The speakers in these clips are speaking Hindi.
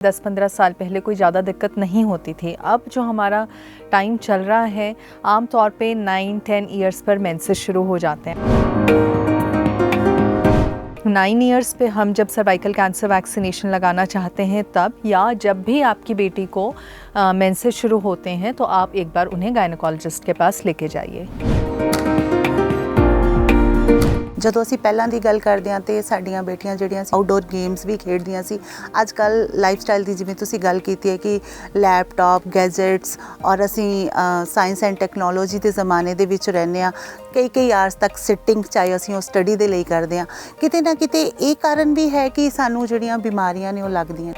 10-15 साल पहले कोई ज़्यादा दिक्कत नहीं होती थी। अब जो हमारा टाइम चल रहा है, आम तौर पे 9-10 ईयर्स पर मेंसेस शुरू हो जाते हैं। 9 ईयर्स पे हम जब सर्वाइकल कैंसर वैक्सीनेशन लगाना चाहते हैं तब, या जब भी आपकी बेटी को मेंसेस शुरू होते हैं तो आप एक बार उन्हें गायनेकोलॉजिस्ट के पास लेके जाइए। ਜਦੋਂ ਅਸੀਂ ਪਹਿਲਾਂ ਦੀ ਗੱਲ ਕਰਦੇ ਹਾਂ ਤੇ ਸਾਡੀਆਂ ਬੇਟੀਆਂ ਜਿਹੜੀਆਂ ਸੀ ਆਊਟਡੋਰ ਗੇਮਸ ਵੀ ਖੇਡਦੀਆਂ ਸੀ। ਅੱਜ ਕੱਲ ਲਾਈਫ ਸਟਾਈਲ ਦੀ ਜਿਵੇਂ ਤੁਸੀਂ ਗੱਲ ਕੀਤੀ ਹੈ ਕਿ ਲੈਪਟਾਪ ਗੈਜਟਸ ਔਰ ਅਸੀਂ ਸਾਇੰਸ ਐਂਡ ਟੈਕਨੋਲੋਜੀ ਦੇ ਜ਼ਮਾਨੇ ਦੇ ਵਿੱਚ ਰਹਿੰਦੇ ਹਾਂ। ਕਈ ਆਵਰਸ ਤੱਕ ਸਿਟਿੰਗ ਚਾਹੇ ਅਸੀਂ ਉਹ ਸਟੱਡੀ ਦੇ ਲਈ ਕਰਦੇ ਹਾਂ। ਕਿਤੇ ਨਾ ਕਿਤੇ ਇਹ ਕਾਰਨ ਵੀ ਹੈ ਕਿ ਸਾਨੂੰ ਜਿਹੜੀਆਂ ਬਿਮਾਰੀਆਂ ਨੇ ਉਹ ਲੱਗਦੀਆਂ।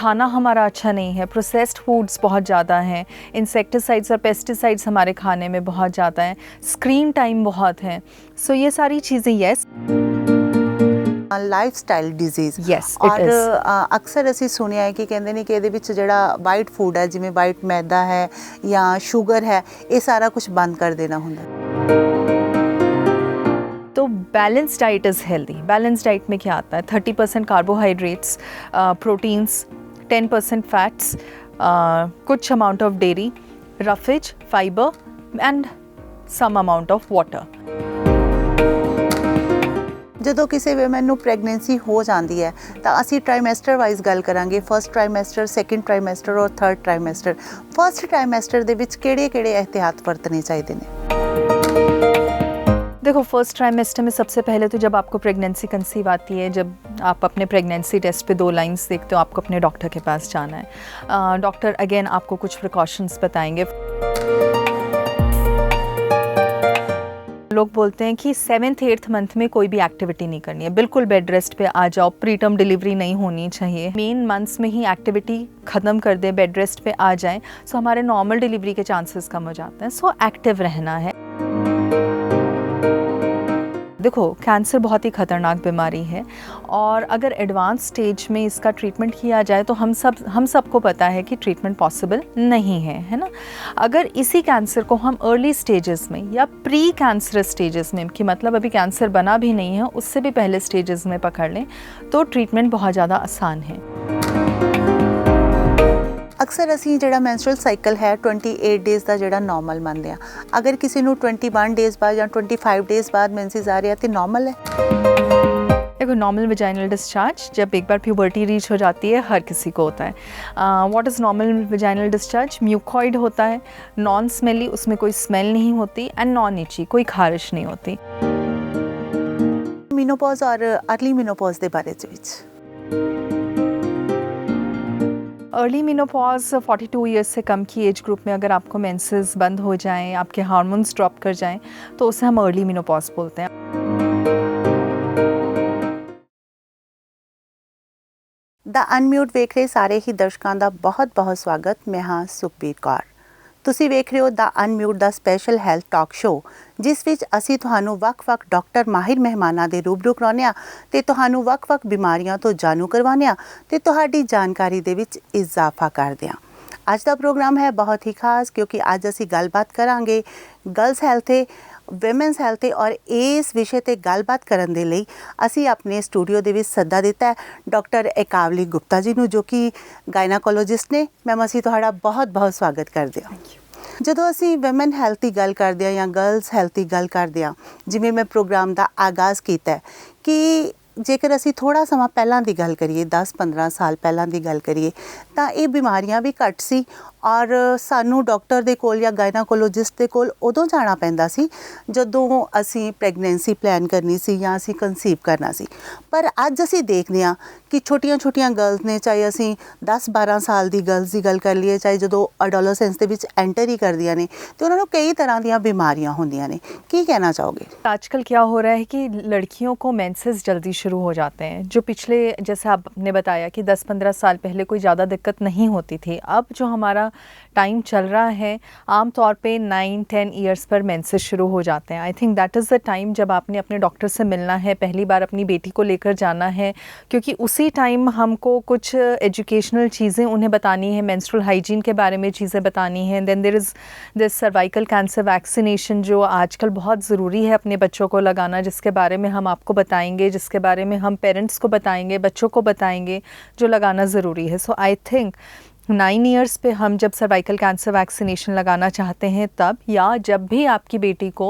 खाना हमारा अच्छा नहीं है, प्रोसेस्ड फूड्स बहुत ज़्यादा हैं, इंसेक्टिसाइड्स और पेस्टिसाइड्स हमारे खाने में बहुत ज़्यादा हैं, स्क्रीन टाइम बहुत है। सो ये सारी चीज़ें yes lifestyle diseases yes ਔਰ ਅਕਸਰ ਅਸੀਂ ਸੁਣਿਆ ਹੈ ਕਿ ਕਹਿੰਦੇ ਨੇ ਕਿ ਇਹਦੇ ਵਿੱਚ ਜਿਹੜਾ ਵਾਈਟ ਫੂਡ ਹੈ ਜਿਵੇਂ ਵਾਈਟ ਮੈਦਾ ਹੈ ਜਾਂ ਸ਼ੂਗਰ ਹੈ ਇਹ ਸਾਰਾ ਕੁਝ ਬੰਦ ਕਰ ਦੇਣਾ ਹੁੰਦਾ। तो balance diet is healthy. Balance diet में क्या आता है? 30% कार्बोहाइड्रेट्स, प्रोटीन्स, 10% फैट्स, कुछ amount of dairy, roughage, fibre and some amount of water. ਜਦੋਂ ਕਿਸੇ ਵੇਮਨ ਨੂੰ ਪ੍ਰੈਗਨੈਂਸੀ ਹੋ ਜਾਂਦੀ ਹੈ ਤਾਂ ਅਸੀਂ ਟ੍ਰਾਈਮੈਸਟਰ ਵਾਈਜ਼ ਗੱਲ ਕਰਾਂਗੇ। ਫਸਟ ਟ੍ਰਾਈਮੈਸਟਰ, ਸੈਕੰਡ ਟ੍ਰਾਈਮੈਸਟਰ ਔਰ ਥਰਡ ਟ੍ਰਾਈਮੈਸਟਰ। ਫਸਟ ਟ੍ਰਾਈਮੈਸਟਰ ਦੇ ਵਿੱਚ ਕਿਹੜੇ ਇਹਤਿਆਤ ਵਰਤਣੇ ਚਾਹੀਦੇ ਨੇ? देखो, फर्स्ट ट्राइमेस्टर में सबसे पहले तो जब आपको प्रेगनेंसी कंसीव आती है, जब आप अपने प्रेगनेंसी टेस्ट पे 2 लाइंस देखते हो, आपको अपने डॉक्टर के पास जाना है। डॉक्टर अगेन आपको कुछ प्रिकॉशंस बताएंगे। लोग बोलते हैं कि 7th-8th मंथ में कोई भी एक्टिविटी नहीं करनी है, बिल्कुल बेड रेस्ट पे आ जाओ, प्री टर्म डिलीवरी नहीं होनी चाहिए, मेन मंथ्स में ही एक्टिविटी ख़त्म कर दें, बेड रेस्ट पे आ जाएं, सो हमारे नॉर्मल डिलीवरी के चांसेस कम हो जाते हैं। सो एक्टिव रहना है। देखो, कैंसर बहुत ही ख़तरनाक बीमारी है और अगर एडवांस स्टेज में इसका ट्रीटमेंट किया जाए तो हम सबको पता है कि ट्रीटमेंट पॉसिबल नहीं है ना। अगर इसी कैंसर को हम अर्ली स्टेजेस में या प्री कैंसर स्टेजेस में, कि मतलब अभी कैंसर बना भी नहीं है, उससे भी पहले स्टेजेस में पकड़ लें तो ट्रीटमेंट बहुत ज़्यादा आसान है। ਅਕਸਰ ਅਸੀਂ ਜਿਹੜਾ ਮੈਂਸਟਰਲ ਸਾਈਕਲ ਹੈ 28 ਡੇਜ਼ ਦਾ ਜਿਹੜਾ ਨਾਰਮਲ ਮੰਨਦੇ ਆ। ਅਗਰ ਕਿਸੇ ਨੂੰ 21 ਡੇਜ਼ ਬਾਅਦ ਜਾਂ 25 ਡੇਜ਼ ਬਾਅਦ ਮੈਂਸਿਸ ਆ ਰਿਹਾ ਤੇ ਨਾਰਮਲ है। देखो, नॉर्मल विजाइनल डिस्चार्ज जब एक बार प्यूबर्टी रीच हो जाती है हर किसी को होता है। What is normal vaginal discharge? Mucoid होता है, नॉन स्मेली, उसमें कोई स्मेल नहीं होती, एंड नॉन इची, कोई खारिश नहीं होती। मीनोपॉज और अर्ली मीनोपॉज के बारे में अर्ली मीनोपॉज 42 ईयर्स से कम की एज ग्रुप में अगर आपको मेंसेस बंद हो जाएं, आपके हार्मोन्स ड्रॉप कर जाएं, तो उसे हम अर्ली मीनोपॉज बोलते हैं। द अनम्यूट ਵੇਖ ਰਹੇ ਸਾਰੇ ਹੀ ਦਰਸ਼ਕਾਂ ਦਾ ਬਹੁਤ ਸਵਾਗਤ। ਮੈਂ ਹਾਂ ਸੁਖਬੀਰ ਕੌਰ। ਤੁਸੀਂ ਵੇਖ ਰਹੇ ਹੋ ਦ ਅਨਮਿਊਟ ਦਾ ਸਪੈਸ਼ਲ ਹੈਲਥ ਟਾਕ ਸ਼ੋ, ਜਿਸ ਵਿੱਚ ਅਸੀਂ ਤੁਹਾਨੂੰ ਵੱਖ-ਵੱਖ ਡਾਕਟਰ ਮਾਹਿਰ ਮਹਿਮਾਨਾਂ ਦੇ ਰੂਬਰੂ ਕਰਾਉਂਦੇ ਹਾਂ ਤੇ ਤੁਹਾਨੂੰ ਵੱਖ-ਵੱਖ ਬਿਮਾਰੀਆਂ ਤੋਂ ਜਾਣੂ ਕਰਵਾਉਂਦੇ ਹਾਂ ਤੇ ਤੁਹਾਡੀ ਜਾਣਕਾਰੀ ਦੇ ਵਿੱਚ ਇਜ਼ਾਫਾ ਕਰਦੇ ਹਾਂ। ਅੱਜ ਦਾ ਪ੍ਰੋਗਰਾਮ ਹੈ ਬਹੁਤ ਹੀ ਖਾਸ ਕਿਉਂਕਿ ਅੱਜ ਅਸੀਂ ਗੱਲਬਾਤ ਕਰਾਂਗੇ ਗਰਲਸ ਹੈਲਥ ਤੇ ਵਿਮਨਸ ਹੈਲਥ ਤੇ ਔਰ ਇਸ ਵਿਸ਼ੇ ਤੇ ਗੱਲਬਾਤ ਕਰਨ ਦੇ ਲਈ ਅਸੀਂ ਆਪਣੇ ਸਟੂਡੀਓ ਦੇ ਵਿੱਚ ਸੱਦਾ ਦਿੱਤਾ ਹੈ ਡਾਕਟਰ ਏਕਾਵਲੀ ਗੁਪਤਾ ਜੀ ਨੂੰ, ਜੋ ਕਿ ਗਾਇਨਾਕੋਲੋਜਿਸਟ ਨੇ। ਮੈਮ, ਅਸੀਂ ਤੁਹਾਡਾ ਬਹੁਤ ਸਵਾਗਤ ਕਰਦੇ ਹਾਂ। ਜਦੋਂ ਅਸੀਂ ਵਿਮਨ ਹੈਲਥ ਦੀ ਗੱਲ ਕਰਦੇ ਹਾਂ ਜਾਂ ਗਰਲਸ ਹੈਲਥ ਦੀ ਗੱਲ ਕਰਦੇ ਹਾਂ, ਜਿਵੇਂ ਮੈਂ ਪ੍ਰੋਗਰਾਮ ਦਾ ਆਗਾਜ਼ ਕੀਤਾ ਕਿ ਜੇਕਰ ਅਸੀਂ ਥੋੜ੍ਹਾ ਸਮਾਂ ਪਹਿਲਾਂ ਦੀ ਗੱਲ ਕਰੀਏ, 10-15 ਸਾਲ ਪਹਿਲਾਂ ਦੀ ਗੱਲ ਕਰੀਏ, ਤਾਂ ਇਹ ਬਿਮਾਰੀਆਂ ਵੀ ਘੱਟ ਸੀ ਔਰ ਸਾਨੂੰ ਡਾਕਟਰ ਦੇ ਕੋਲ ਜਾਂ ਗਾਇਨਾਕੋਲੋਜਿਸਟ ਦੇ ਕੋਲ ਉਦੋਂ ਜਾਣਾ ਪੈਂਦਾ ਸੀ ਜਦੋਂ ਅਸੀਂ ਪ੍ਰੈਗਨੈਂਸੀ ਪਲਾਨ ਕਰਨੀ ਸੀ ਜਾਂ ਅਸੀਂ ਕਨਸੀਵ ਕਰਨਾ ਸੀ। ਪਰ ਅੱਜ ਅਸੀਂ ਦੇਖਦੇ ਹਾਂ ਕਿ ਛੋਟੀਆਂ ਗਰਲਸ ਨੇ, ਚਾਹੇ ਅਸੀਂ 10-12 ਸਾਲ ਦੀ ਗਰਲਸ ਦੀ ਗੱਲ ਕਰ ਲਈਏ, ਚਾਹੇ ਜਦੋਂ ਅਡੋਲਸੈਂਸ ਦੇ ਵਿੱਚ ਐਂਟਰ ਹੀ ਕਰਦੀਆਂ ਨੇ ਤੇ ਉਹਨਾਂ ਨੂੰ ਕਈ ਤਰ੍ਹਾਂ ਦੀਆਂ ਬਿਮਾਰੀਆਂ ਹੁੰਦੀਆਂ ਨੇ। ਕੀ ਕਹਿਣਾ ਚਾਹੋਗੇ? आजकल क्या हो रहा है कि लड़कियों को मेंसेस जल्दी शुरू हो जाते हैं, जो पिछले, जैसे आपने बताया कि 10-15 साल पहले कोई ज़्यादा दिक्कत नहीं होती थी। अब जो हमारा टाइम चल रहा है, आम तौर पे 9-10 ईयर्स पर मेंसेस शुरू हो जाते हैं। I think that is the time जब आपने अपने डॉक्टर से मिलना है, पहली बार अपनी बेटी को लेकर जाना है, क्योंकि उसी टाइम हमको कुछ एजुकेशनल चीज़ें उन्हें बतानी है, मेंस्ट्रुअल हाइजीन के बारे में चीज़ें बतानी हैं। Then there is this cervical cancer vaccination जो आजकल बहुत ज़रूरी है अपने बच्चों को लगाना, जिसके बारे में हम आपको बताएंगे, जिसके बारे में हम पेरेंट्स को बताएंगे, बच्चों को बताएंगे, जो लगाना ज़रूरी है। सो आई थिंक 9 ईयर्स पे हम जब सर्वाइकल कैंसर वैक्सीनेशन लगाना चाहते हैं तब, या जब भी आपकी बेटी को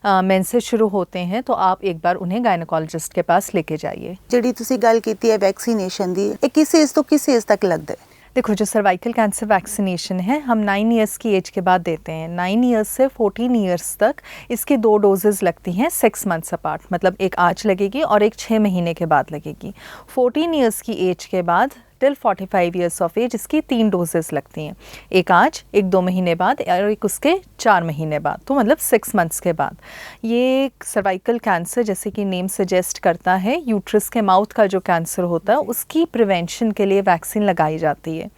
मेंसेस शुरू होते हैं, तो आप एक बार उन्हें गायनोकोलॉजिस्ट के पास लेके जाइए। ਜਿਹੜੀ ਤੁਸੀਂ ਗੱਲ ਕੀਤੀ ਹੈ ਵੈਕਸੀਨੇਸ਼ਨ ਦੀ, ਇਹ किस एज तो किस एज तक लगता है? देखो, जो सर्वाइकल कैंसर वैक्सीनेशन है हम 9 ईयर्स की एज के बाद देते हैं। 9 ईयर्स से 14 ईयर्स तक इसकी 2 डोजेज़ लगती हैं 6 मंथ्स अपार्ट, मतलब एक आज लगेगी और एक 6 महीने के बाद लगेगी। 14 ईयर्स की एज के बाद टिल 45 ईयर्स ऑफ एज इसकी 3 डोजेज़ लगती हैं, एक आज, एक 2 महीने बाद और एक उसके 4 महीने बाद, तो मतलब 6 मंथ्स के बाद। ये सर्वाइकल कैंसर, जैसे कि नेम सजेस्ट करता है, यूट्रस के माउथ का जो कैंसर होता है उसकी प्रिवेंशन के लिए वैक्सीन लगाई जाती है।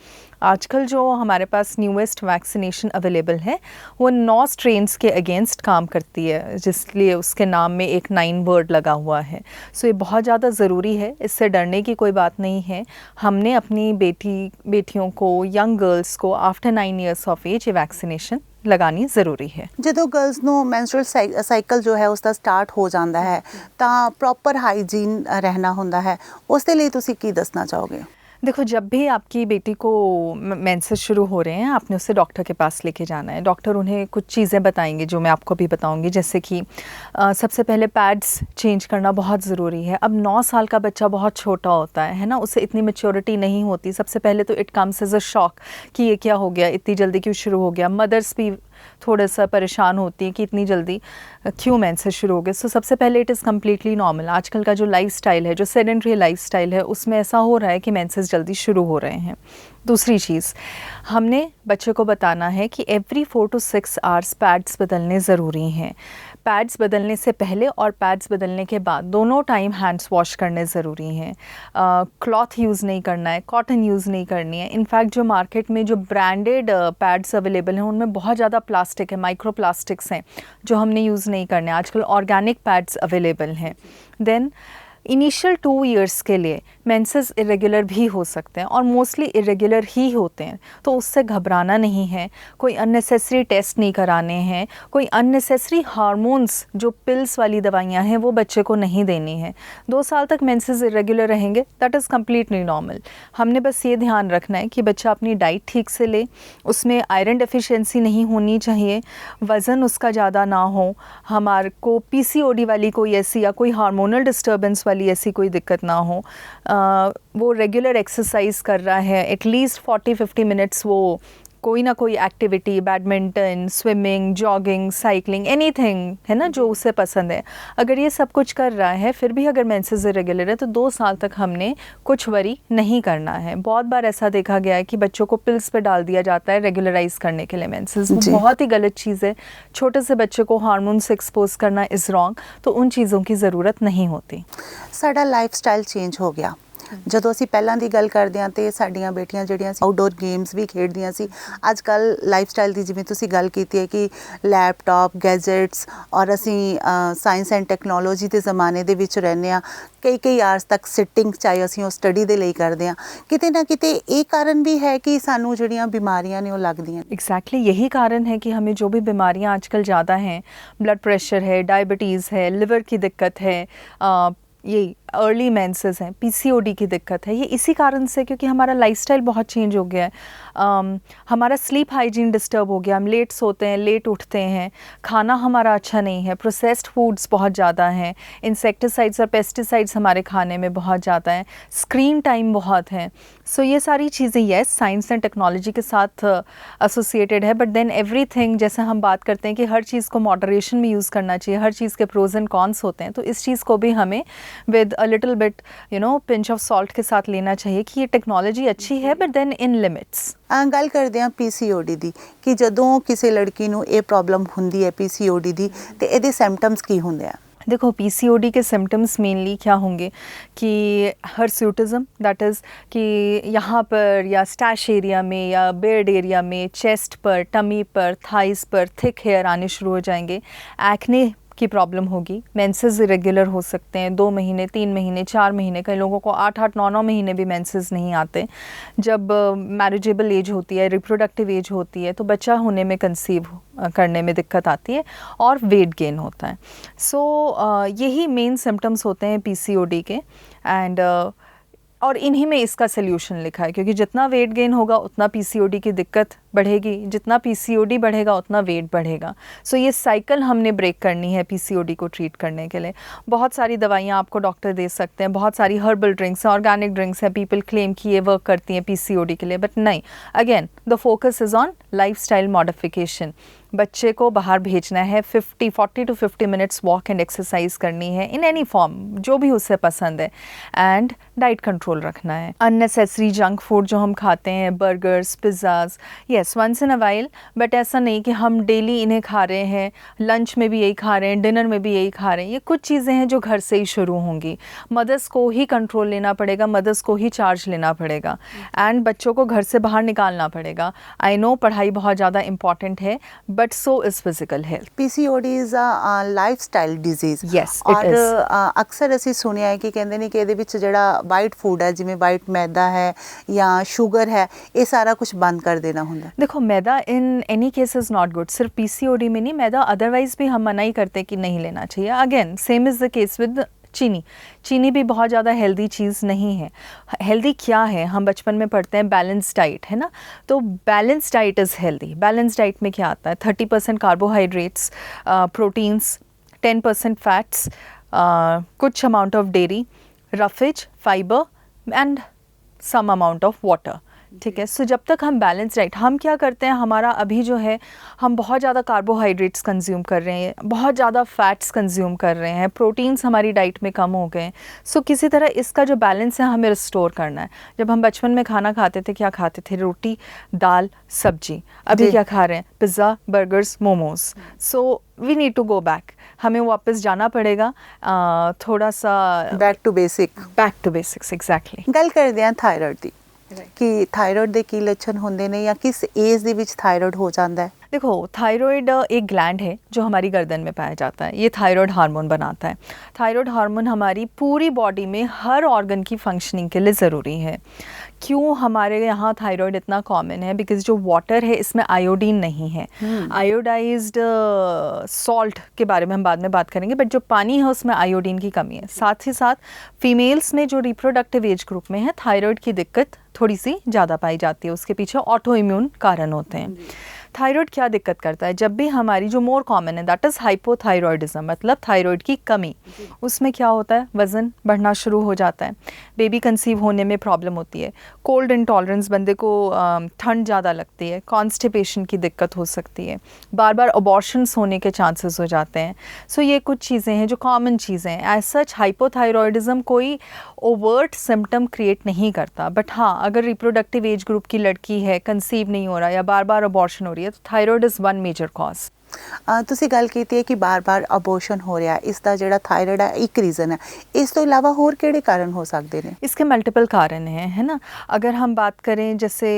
आजकल जो हमारे पास न्यूएस्ट वैक्सीनेशन अवेलेबल है वो 9 स्ट्रेन्स के अगेंस्ट काम करती है, जिसलिए उसके नाम में एक 9 वर्ड लगा हुआ है। सो ये बहुत ज़्यादा ज़रूरी है, इससे डरने की कोई बात नहीं है। हमने अपनी बेटियों को, यंग गर्ल्स को आफ्टर 9 ईयर्स ऑफ एज ये वैक्सीनेशन लगानी ज़रूरी है। ਜਦੋਂ ਗਰਲਸ ਨੂੰ ਮੈਂਸਟਰੁਅਲ ਸਾਈਕਲ ਜੋ ਹੈ ਉਸ ਦਾ ਸਟਾਰਟ ਹੋ ਜਾਂਦਾ ਹੈ ਤਾਂ ਪ੍ਰੋਪਰ ਹਾਈਜੀਨ ਰਹਿਣਾ ਹੁੰਦਾ ਹੈ, ਉਸ ਦੇ ਲਈ ਤੁਸੀਂ ਕੀ ਦੱਸਣਾ ਚਾਹੋਗੇ? देखो, जब भी आपकी बेटी को मेंसेस शुरू हो रहे हैं, आपने उसे डॉक्टर के पास लेके जाना है। डॉक्टर उन्हें कुछ चीज़ें बताएंगे जो मैं आपको भी बताऊंगी, जैसे कि सबसे पहले पैड्स चेंज करना बहुत ज़रूरी है। अब 9 साल का बच्चा बहुत छोटा होता है ना, उसे इतनी मैच्योरिटी नहीं होती। सबसे पहले तो it comes as a shock कि ये क्या हो गया, इतनी जल्दी क्यों शुरू हो गया। मदर्स भी थोड़ा सा परेशान होती हैं कि इतनी जल्दी क्यों मेंसेस शुरू हो गए। सो सबसे पहले इट इज़ कम्प्लीटली नॉर्मल। आजकल का जो लाइफस्टाइल है, जो सेडेंटरी लाइफस्टाइल है, उसमें ऐसा हो रहा है कि मेंसेस जल्दी शुरू हो रहे हैं। दूसरी चीज़, हमने बच्चे को बताना है कि एवरी 4 to 6 आवर्स पैड्स बदलने ज़रूरी हैं। पैड्स बदलने से पहले और पैड्स बदलने के बाद दोनों टाइम हैंड्स वॉश करने ज़रूरी हैं। क्लॉथ यूज़ नहीं करना है, कॉटन यूज़ नहीं करनी है। इनफैक्ट जो मार्केट में जो ब्रांडेड पैड्स अवेलेबल हैं उनमें बहुत ज़्यादा प्लास्टिक है, माइक्रो प्लास्टिक्स हैं जो हमने यूज़ नहीं करने। आजकल ऑर्गेनिक पैड्स अवेलेबल हैं। देन इनिशियल 2 ईयर्स के लिए मेंसेस इरेगुलर भी हो सकते हैं और मोस्टली इरेगुलर ही होते हैं, तो उससे घबराना नहीं है। कोई अननेसेसरी टेस्ट नहीं कराने हैं, कोई अननेसेसरी हार्मोन्स जो पिल्स वाली दवाइयाँ हैं वो बच्चे को नहीं देनी है। 2 साल तक मेंसेस इरेगुलर रहेंगे, दैट इज़ कम्प्लीटली नॉर्मल। हमने बस ये ध्यान रखना है कि बच्चा अपनी डाइट ठीक से ले, उसमें आयरन डेफिशिएंसी नहीं होनी चाहिए, वज़न उसका ज़्यादा ना हो, हमारे को PCOD वाली कोई ऐसी या कोई हार्मोनल डिस्टर्बेंस वाली ऐसी कोई दिक्कत ना हो। वो रेगुलर एक्सरसाइज कर रहा है, एटलीस्ट 40-50 मिनट्स वो कोई ना कोई activity, badminton, swimming, jogging, cycling, anything है ना जो उसे पसंद है, अगर ये सब कुछ कर रहा है फिर भी अगर मेंसेस इरेगुलर है तो 2 साल तक हमने कुछ वरी नहीं करना है। बहुत बार ऐसा देखा गया है कि बच्चों को पिल्स पे डाल दिया जाता है रेगुलराइज करने के लिए मेंसेस, वो बहुत ही गलत चीज़ है। छोटे से बच्चे को हार्मोन से एक्सपोज करना इज़ रॉन्ग, तो उन चीज़ों की ज़रूरत नहीं होती। ਸਾਡਾ ਲਾਈਫਸਟਾਈਲ ਚੇਂਜ ਹੋ ਗਿਆ। ਜਦੋਂ ਅਸੀਂ ਪਹਿਲਾਂ ਦੀ ਗੱਲ ਕਰਦੇ ਹਾਂ ਤੇ ਸਾਡੀਆਂ ਬੇਟੀਆਂ ਜਿਹੜੀਆਂ ਸੀ ਆਊਟਡੋਰ ਗੇਮਸ ਵੀ ਖੇਡਦੀਆਂ ਸੀ। ਅੱਜ ਕੱਲ੍ਹ ਲਾਈਫਸਟਾਈਲ ਦੀ ਜਿਵੇਂ ਤੁਸੀਂ ਗੱਲ ਕੀਤੀ ਹੈ ਕਿ ਲੈਪਟਾਪ, ਗੈਜਟਸ ਔਰ ਅਸੀਂ ਸਾਇੰਸ ਐਂਡ ਟੈਕਨੋਲੋਜੀ ਦੇ ਜ਼ਮਾਨੇ ਦੇ ਵਿੱਚ ਰਹਿੰਦੇ ਹਾਂ। ਕਈ ਆਵਰਸ ਤੱਕ ਸਿਟਿੰਗ, ਚਾਹੇ ਅਸੀਂ ਉਹ ਸਟੱਡੀ ਦੇ ਲਈ ਕਰਦੇ ਹਾਂ। ਕਿਤੇ ਨਾ ਕਿਤੇ ਇਹ ਕਾਰਨ ਵੀ ਹੈ ਕਿ ਸਾਨੂੰ ਜਿਹੜੀਆਂ ਬਿਮਾਰੀਆਂ ਨੇ ਉਹ ਲੱਗਦੀਆਂ। एग्जैक्टली यही कारण है कि हमें जो भी बीमारियां आजकल ज़्यादा हैं, ब्लड प्रेशर है, डायबिटीज़ है, लिवर की दिक्कत है, ये अर्ली मेंसेस हैं, PCOD की दिक्कत है, ये इसी कारण से क्योंकि हमारा लाइफस्टाइल बहुत चेंज हो गया है। हमारा स्लीप हाइजीन डिस्टर्ब हो गया, हम लेट सोते हैं, लेट उठते हैं, खाना हमारा अच्छा नहीं है, प्रोसेस्ड फूड्स बहुत ज़्यादा हैं, इंसेक्टिसाइड्स और पेस्टिसाइड्स हमारे खाने में बहुत ज़्यादा हैं, स्क्रीन टाइम बहुत है। सो ये सारी चीज़ें येस साइंस एंड टेक्नोलॉजी के साथ एसोसिएटेड है, बट देन एवरीथिंग, जैसे हम बात करते हैं कि हर चीज़ को मॉडरेशन में यूज़ करना चाहिए, हर चीज़ के प्रोज एंड कॉन्स होते हैं, तो इस चीज़ को भी हमें with a little bit pinch of salt के साथ लेना चाहिए कि ये टेक्नोलॉजी अच्छी है बट देन इन लिमिट्स। ਗੱਲ ਕਰਦੇ ਹਾਂ PCOD ਦੀ ਕਿ ਜਦੋਂ ਕਿਸੇ ਲੜਕੀ ਨੂੰ ਇਹ ਪ੍ਰੋਬਲਮ ਹੁੰਦੀ ਹੈ PCOD ਦੀ ਤੇ ਇਹਦੇ ਸਿੰਪਟਮਸ ਕੀ ਹੁੰਦੇ ਆ? देखो पीसीओडी के सिम्टम्स मेनली क्या होंगे कि हर्सूटिज्म, दैट इज़ कि यहाँ पर या स्टैश एरिया में या बेड एरिया में, चेस्ट पर, टमी पर, थाइस पर थिक हेयर आने शुरू हो जाएंगे। एक्ने की प्रॉब्लम होगी। मेंसेस इरेगुलर हो सकते हैं, 2 महीने, 3 महीने, 4 महीने, कई लोगों को 8-8, 9-9 महीने भी मेंसेस नहीं आते। जब मैरिजेबल एज होती है, रिप्रोडक्टिव एज होती है, तो बच्चा होने में, कंसीव करने में दिक्कत आती है और वेट गेन होता है। सो यही मेन सिम्टम्स होते हैं पीसीओडी के। एंड और इन्हीं में इसका सल्यूशन लिखा है, क्योंकि जितना वेट गेन होगा उतना पीसीओडी की दिक्कत बढ़ेगी, जितना पीसीओडी बढ़ेगा उतना वेट बढ़ेगा। सो ये साइकिल हमने ब्रेक करनी है पीसीओडी को ट्रीट करने के लिए। बहुत सारी दवाइयाँ आपको डॉक्टर दे सकते हैं, बहुत सारी हर्बल ड्रिंक्स हैं, ऑर्गेनिक ड्रिंक्स हैं, पीपल क्लेम कि ये वर्क करती हैं पीसीओडी के लिए, बट नहीं। Again the focus is on lifestyle modification. बच्चे को बाहर भेजना है, 40 to 50 minutes walk and exercise करनी है इन एनी फॉर्म, जो भी उसे पसंद है, एंड डाइट कंट्रोल रखना है। अननेसेसरी जंक फूड जो हम खाते हैं, burgers, pizzas, yes once in a while, but ऐसा नहीं कि हम डेली इन्हें खा रहे हैं, लंच में भी यही खा रहे हैं, डिनर में भी यही खा रहे हैं। ये कुछ चीज़ें हैं जो घर से ही शुरू होंगी। मदर्स को ही कंट्रोल लेना पड़ेगा, मदर्स को ही चार्ज लेना पड़ेगा, एंड बच्चों को घर से बाहर निकालना पड़ेगा। आई नो पढ़ाई बहुत ज़्यादा इंपॉर्टेंट है, but so is physical health. PCOD is a lifestyle disease. Yes, it is. ਔਰ ਅਕਸਰ ਅਸੀਂ ਸੁਣਿਆ ਹੈ ਕਿ ਕਹਿੰਦੇ ਨੇ ਕਿ ਇਹਦੇ ਵਿੱਚ ਜਿਹੜਾ ਵਾਈਟ ਫੂਡ ਹੈ, ਜਿਵੇਂ ਵਾਈਟ ਮੈਦਾ ਹੈ ਜਾਂ ਸ਼ੂਗਰ ਹੈ, ਇਹ ਸਾਰਾ ਕੁਝ ਬੰਦ ਕਰ ਦੇਣਾ ਹੁੰਦਾ। देखो maida in any case is not good. सिर्फ पीसीओडी में नहीं, मैदा अदरवाइज भी हम मना ही करते हैं कि नहीं लेना चाहिए। Again same is the case with चीनी भी बहुत ज़्यादा हेल्दी चीज़ नहीं है। हेल्दी क्या है, हम बचपन में पढ़ते हैं बैलेंस डाइट, है ना। तो balance diet is healthy. Balance diet में क्या आता है? 30% कार्बोहाइड्रेट्स, प्रोटीन्स, 10% फैट्स, कुछ amount of dairy, roughage, fibre and some amount of water. ठीक है। सो जब तक हम बैलेंस डाइट, हम क्या करते हैं, हमारा अभी जो है हम बहुत ज़्यादा कार्बोहाइड्रेट्स कंज्यूम कर रहे हैं, बहुत ज़्यादा फैट्स कंज्यूम कर रहे हैं, प्रोटीन्स हमारी डाइट में कम हो गए हैं। सो किसी तरह इसका जो बैलेंस है हमें रिस्टोर करना है। जब हम बचपन में खाना खाते थे, क्या खाते थे? रोटी, दाल, सब्जी। अभी क्या खा रहे हैं? Pizza, burgers, momos. So we need to go back. हमें वापस जाना पड़ेगा, थोड़ा सा बैक टू बेसिक्स। एग्जैक्टली। ਗੱਲ ਕਰਦੇ ਹਾਂ थायराइड ਦੀ कि थायराइड ਦੇ ਕੀ ਲੱਛਣ ਹੁੰਦੇ ਨੇ ਜਾਂ किस एज ਦੇ ਵਿੱਚ थायराइड हो ਜਾਂਦਾ है? देखो थायराइड एक ग्लैंड है जो हमारी गर्दन में पाया जाता है। ये थायराइड हार्मोन बनाता है। थायराइड हार्मोन हमारी पूरी बॉडी में हर ऑर्गन की फंक्शनिंग के लिए ज़रूरी है। क्यों हमारे यहाँ थायराइड इतना कॉमन है? बिकॉज जो वाटर है इसमें आयोडीन नहीं है। आयोडाइज्ड सॉल्ट के बारे में हम बाद में बात करेंगे, बट जो पानी है उसमें आयोडीन की कमी है। साथ ही साथ फीमेल्स में जो रिप्रोडक्टिव एज ग्रुप में है, थायराइड की दिक्कत थोड़ी सी ज़्यादा पाई जाती है। उसके पीछे ऑटो इम्यून कारण होते हैं। थायराइड क्या दिक्कत करता है? जब भी हमारी जो मोर कॉमन है, दैट इज़ हाइपोथायरॉयडिज्म, मतलब थायराइड की कमी। उसमें क्या होता है? वज़न बढ़ना शुरू हो जाता है, बेबी कंसीव होने में प्रॉब्लम होती है, कोल्ड इंटॉलरेंस, बंदे को ठंड ज़्यादा लगती है, कॉन्स्टिपेशन की दिक्कत हो सकती है, बार बार अबॉर्शंस होने के चांसेस हो जाते हैं। सो ये कुछ चीज़ें हैं जो कॉमन चीज़ें हैं। एज सच हाइपोथायरॉयडिज्म कोई ओवर्ट सिम्टम क्रिएट नहीं करता, बट हाँ अगर रिप्रोडक्टिव एज ग्रुप की लड़की है, कंसीव नहीं हो रहा या बार बार अबॉर्शन हो रही है, तो thyroid is one major cause. ਤੁਸੀਂ ਗੱਲ ਕੀਤੀ ਹੈ ਕਿ ਬਾਰ-ਬਾਰ ਅਬੋਰਸ਼ਨ ਹੋ ਰਿਹਾ, ਇਸ ਦਾ ਜਿਹੜਾ थायराइड ਹੈ ਇੱਕ रीज़न है। इस तो इलावा और ਕਿਹੜੇ कारण हो सकते हैं? इसके मल्टीपल कारण हैं, है ना। अगर हम बात करें जैसे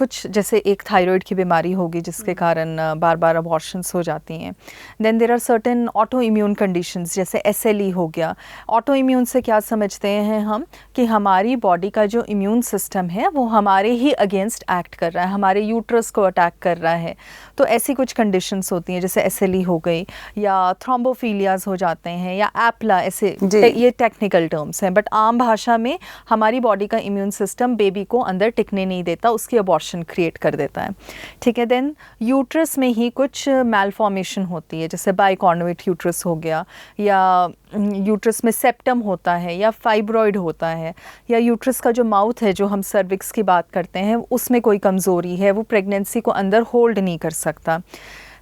कुछ, जैसे एक थायराइड की बीमारी होगी जिसके कारण बार बार अबॉर्शंस हो जाती हैं। Then there are certain autoimmune conditions, जैसे SLE हो गया। ऑटो इम्यून से क्या समझते हैं हम कि हमारी बॉडी का जो इम्यून सिस्टम है वो हमारे ही अगेंस्ट एक्ट कर रहा है, हमारे यूट्रस को अटैक कर रहा है। तो ऐसी कुछ कंडीशंस होती हैं, जैसे SLE हो गई, या थ्रोम्बोफीलियाज हो जाते हैं, या एप्ला, ऐसे ये टेक्निकल टर्म्स हैं, बट आम भाषा में हमारी बॉडी का इम्यून सिस्टम बेबी को अंदर टिकने नहीं देता, उसकी अबॉर्शन क्रिएट कर देता है। ठीक है। देन यूट्रस में ही कुछ मैलफॉर्मेशन होती है, जैसे बाइकॉर्नुएट यूट्रस हो गया, या यूट्रस में सेप्टम होता है, या फाइब्रॉइड होता है, या यूट्रस का जो माउथ है, जो हम सर्विक्स की बात करते हैं, उसमें कोई कमज़ोरी है, वो प्रेगनेंसी को अंदर होल्ड नहीं कर सकता।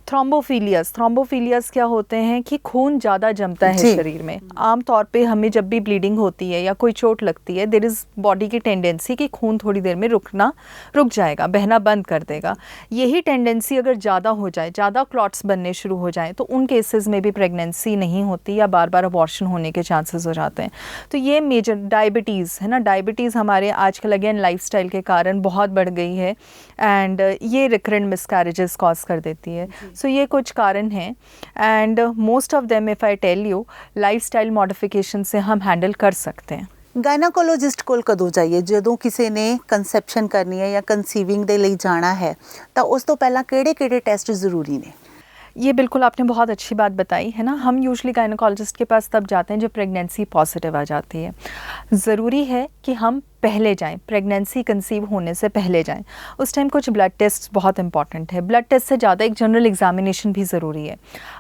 थ्रोम्बोफिलियस क्या होते हैं कि खून ज़्यादा जमता है शरीर में। आम तौर पे हमें जब भी ब्लीडिंग होती है या कोई चोट लगती है, देयर इज़ बॉडी की टेंडेंसी कि खून थोड़ी देर में रुक जाएगा, बहना बंद कर देगा। यही टेंडेंसी अगर ज़्यादा हो जाए, ज़्यादा क्लॉट्स बनने शुरू हो जाए, तो उन केसेस में भी प्रेगनेंसी नहीं होती या बार बार अबॉर्शन होने के चांसेस हो जाते हैं। तो ये मेजर डायबिटीज़ है ना, डायबिटीज़ हमारे आजकल अगेन लाइफस्टाइल के कारण बहुत बढ़ गई है एंड ये रिकरेंट मिसकैरेजेस कॉज कर देती है। सो ये कुछ कारण हैं and most of them if I tell you lifestyle modification से हम हैंडल कर सकते हैं। ਗਾਇਨਾਕੋਲੋਜਿਸਟ ਕੋਲ ਕਦੋਂ ਜਾਈਏ? ਜਦੋਂ ਕਿਸੇ ਨੇ ਕੰਸੈਪਸ਼ਨ ਕਰਨੀ ਹੈ ਜਾਂ ਕੰਸੀਵਿੰਗ ਦੇ ਲਈ ਜਾਣਾ ਹੈ ਤਾਂ ਉਸ ਤੋਂ ਪਹਿਲਾਂ ਕਿਹੜੇ-ਕਿਹੜੇ ਟੈਸਟ ਜ਼ਰੂਰੀ ਨੇ? ये बिल्कुल आपने बहुत अच्छी बात बताई है ना। हम यूजुअली गायनेकोलॉजिस्ट के पास तब जाते हैं जब प्रेगनेंसी पॉजिटिव आ जाती है। ज़रूरी है कि हम पहले जाएं, प्रेगनेंसी कंसीव होने से पहले जाएं। उस टाइम कुछ ब्लड टेस्ट बहुत इंपॉर्टेंट है। ब्लड टेस्ट से ज़्यादा एक जनरल एग्जामिनेशन भी ज़रूरी है।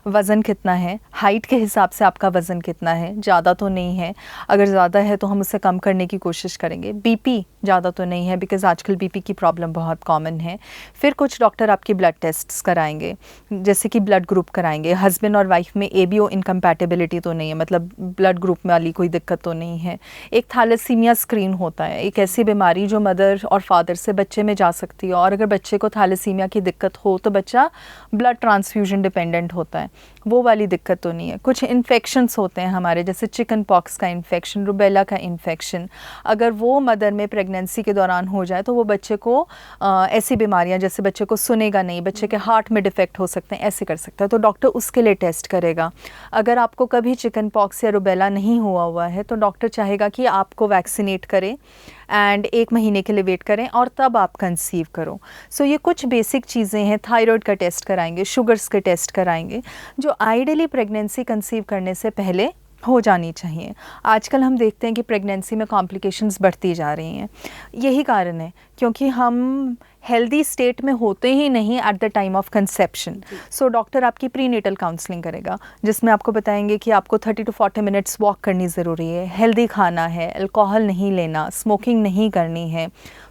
वज़न कितना है, हाइट के हिसाब से आपका वज़न कितना है, ज़्यादा तो नहीं है, अगर ज़्यादा है तो हम उसे कम करने की कोशिश करेंगे। बीपी ज़्यादा तो नहीं है, बिकॉज़ आजकल बीपी की प्रॉब्लम बहुत कॉमन है। फिर कुछ डॉक्टर आपकी ब्लड टेस्ट्स कराएंगे, जैसे कि ब्लड ग्रुप कराएंगे। हस्बैंड और वाइफ में ABO इनकम्पैटिबिलिटी तो नहीं है, मतलब ब्लड ग्रुप में वाली कोई दिक्कत तो नहीं है। एक थैलेसीमिया स्क्रीन होता है, एक ऐसी बीमारी जो मदर और फादर से बच्चे में जा सकती है, और अगर बच्चे को थैलेसीमिया की दिक्कत हो तो बच्चा ब्लड ट्रांसफ्यूजन डिपेंडेंट होता है, वो वाली दिक्कत तो नहीं है। कुछ इन्फेक्शंस होते हैं हमारे, जैसे चिकन पॉक्स का इन्फेक्शन, रुबेला का इन्फेक्शन, अगर वो मदर में प्रेगनेंसी के दौरान हो जाए तो वो बच्चे को ऐसी बीमारियां, जैसे बच्चे को सुनेगा नहीं, बच्चे के हार्ट में डिफेक्ट हो सकते हैं, ऐसे कर सकता है, तो डॉक्टर उसके लिए टेस्ट करेगा। अगर आपको कभी चिकन पॉक्स या रुबेला नहीं हुआ है तो डॉक्टर चाहेगा कि आपको वैक्सीनेट करें एंड 1 महीने के लिए वेट करें और तब आप कंसीव करो। सो ये कुछ बेसिक चीज़ें हैं। थायराइड का टेस्ट कराएंगे, शुगर्स के टेस्ट कराएंगे, जो आइडियली प्रेगनेंसी कंसीव करने से पहले हो जानी चाहिए। आजकल हम देखते हैं कि प्रेगनेंसी में कॉम्प्लिकेशंस बढ़ती जा रही हैं। यही कारण है क्योंकि हम हेल्दी स्टेट में होते ही नहीं at the time of conception. So doctor आपकी प्रीनेटल काउंसलिंग करेगा, जिसमें आपको बताएंगे कि आपको 30 to 40 मिनट्स वॉक करनी ज़रूरी है, हेल्दी खाना है, अल्कोहल नहीं लेना, स्मोकिंग नहीं करनी है।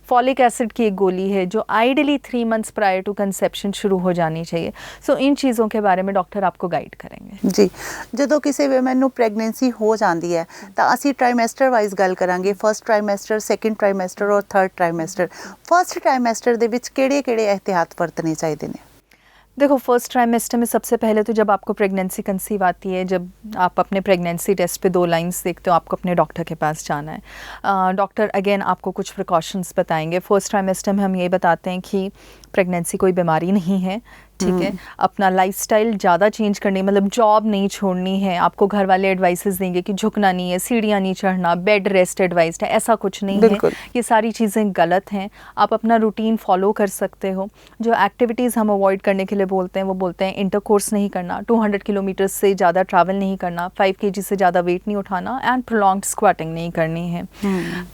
फॉलिक एसिड की एक गोली है जो ideally 3 months prior to conception शुरू हो जानी चाहिए। सो इन चीज़ों के बारे में डॉक्टर आपको गाइड करेंगे। ਜੀ, ਜਦੋਂ ਕਿਸੇ ਵੇਮਨ ਨੂੰ ਪ੍ਰੈਗਨੈਂਸੀ ਹੋ ਜਾਂਦੀ ਹੈ ਤਾਂ ਅਸੀਂ ਟ੍ਰਾਈਮੈਸਟਰ ਵਾਈਜ਼ ਗੱਲ ਕਰਾਂਗੇ, ਫਰਸਟ ਟ੍ਰਾਈਮੈਸਟਰ, ਸੈਕੰਡ ਟ੍ਰਾਈਮੈਸਟਰ ਔਰ ਥਰਡ ਟ੍ਰਾਈਮੈਸਟਰ। ਫਰਸਟ ਟ੍ਰਾਈਮੈਸਟਰ ਦੇ ਵਿੱਚ ਕਿਹੜੇ-ਕਿਹੜੇ ਇਹਤਿਆਤ ਵਰਤਣੇ ਚਾਹੀਦੇ ਨੇ? देखो, फर्स्ट ट्राइमेस्टर में सबसे पहले तो जब आपको प्रेगनेंसी कंसीव आती है, जब आप अपने प्रेगनेंसी टेस्ट पे 2 लाइंस देखते हो, आपको अपने डॉक्टर के पास जाना है। डॉक्टर अगेन आपको कुछ प्रिकॉशंस बताएंगे। फर्स्ट ट्राइमेस्टर में हम ये बताते हैं कि प्रेगनेंसी कोई बीमारी नहीं है, ठीक है। अपना लाइफस्टाइल ज़्यादा चेंज करनी, मतलब जॉब नहीं छोड़नी है। आपको घर वाले एडवाइसेस देंगे कि झुकना नहीं है, सीढ़ियाँ नहीं चढ़ना, बेड रेस्ट एडवाइस्ड है, ऐसा कुछ नहीं है। ये सारी चीज़ें गलत हैं। आप अपना रूटीन फॉलो कर सकते हो। जो एक्टिविटीज़ हम अवॉइड करने के लिए बोलते हैं, वो बोलते हैं इंटरकोर्स नहीं करना, 200 किलोमीटर से ज़्यादा ट्रैवल नहीं करना, 5 kg से ज़्यादा वेट नहीं उठाना एंड प्रोलॉन्ग्ड स्क्वाटिंग नहीं करनी है।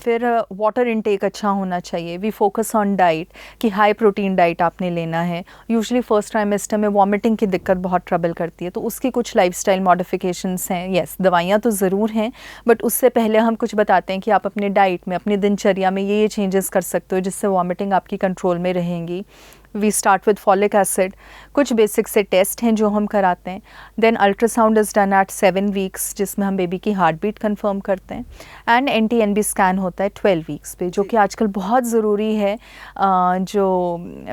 फिर वाटर इनटेक अच्छा होना चाहिए। वी फोकस ऑन डाइट, कि हाई प्रोटीन डाइट आपने लेना है। यूजुअली फर्स्ट ट्राइमेस्टर में वॉमिटिंग की दिक्कत बहुत ट्रबल करती है, तो उसकी कुछ लाइफस्टाइल मॉडिफिकेशंस हैं। यस, दवाइयाँ तो ज़रूर हैं, बट उससे पहले हम कुछ बताते हैं कि आप अपने डाइट में, अपनी दिनचर्या में ये चेंजेस कर सकते हो जिससे वॉमिटिंग आपकी कंट्रोल में रहेंगी। We start with folic acid. कुछ बेसिक से टेस्ट हैं जो हम कराते हैं। Then ultrasound is done at 7 weeks, जिसमें हम बेबी की हार्ट बीट कन्फर्म करते हैं। एंड NT-NB स्कैन होता है 12 वीक्स पे, जो कि आजकल बहुत ज़रूरी है। जो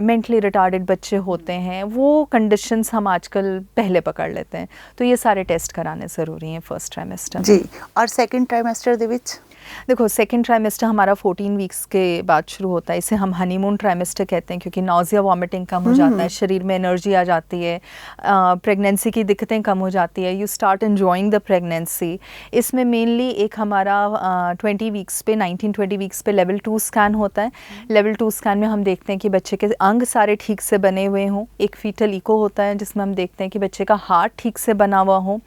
मेंटली रिटार्डेड बच्चे होते हैं, वो कंडीशंस हम आजकल पहले पकड़ लेते हैं, तो ये सारे टेस्ट कराने ज़रूरी हैं फर्स्ट ट्राइमेस्टर जी। और सेकेंड ट्राइमेस्टर ਦੇ ਵਿੱਚ देखो, सेकेंड ट्राइमेस्टर हमारा 14 वीक्स के बाद शुरू होता है। इसे हम हनीमून ट्राइमेस्टर कहते हैं, क्योंकि नाउजिया वॉमिटिंग कम हो जाता है, शरीर में एनर्जी आ जाती है, प्रेगनेंसी की दिक्कतें कम हो जाती है, you start enjoying the pregnancy. इसमें मेनली एक हमारा 20 वीक्स पे, 19-20 वीक्स पे लेवल 2 स्कैन होता है। लेवल 2 स्कैन में हम देखते हैं कि बच्चे के अंग सारे ठीक से बने हुए हों। एक फीटल इको होता है जिसमें हम देखते हैं कि बच्चे का हार्ट ठीक से बना हुआ हो।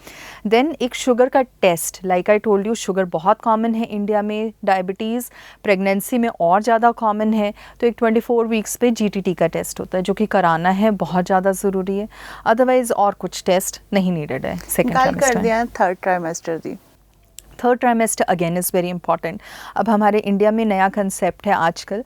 देन एक शुगर का test, like I told you, sugar बहुत कॉमन है इंडिया में। डायबिटीज़ प्रेगनेंसी में और ज़्यादा कॉमन है, तो एक 24 वीक्स पे GTT का टेस्ट होता है, जो कि कराना है, बहुत ज़्यादा ज़रूरी है। अदरवाइज़ और कुछ टेस्ट नहीं नीडेड है सेकेंड ट्राइमेस्टर। कर दिया third trimester the. Third trimester again is very important. अब हमारे इंडिया में नया कंसेप्ट है आजकल,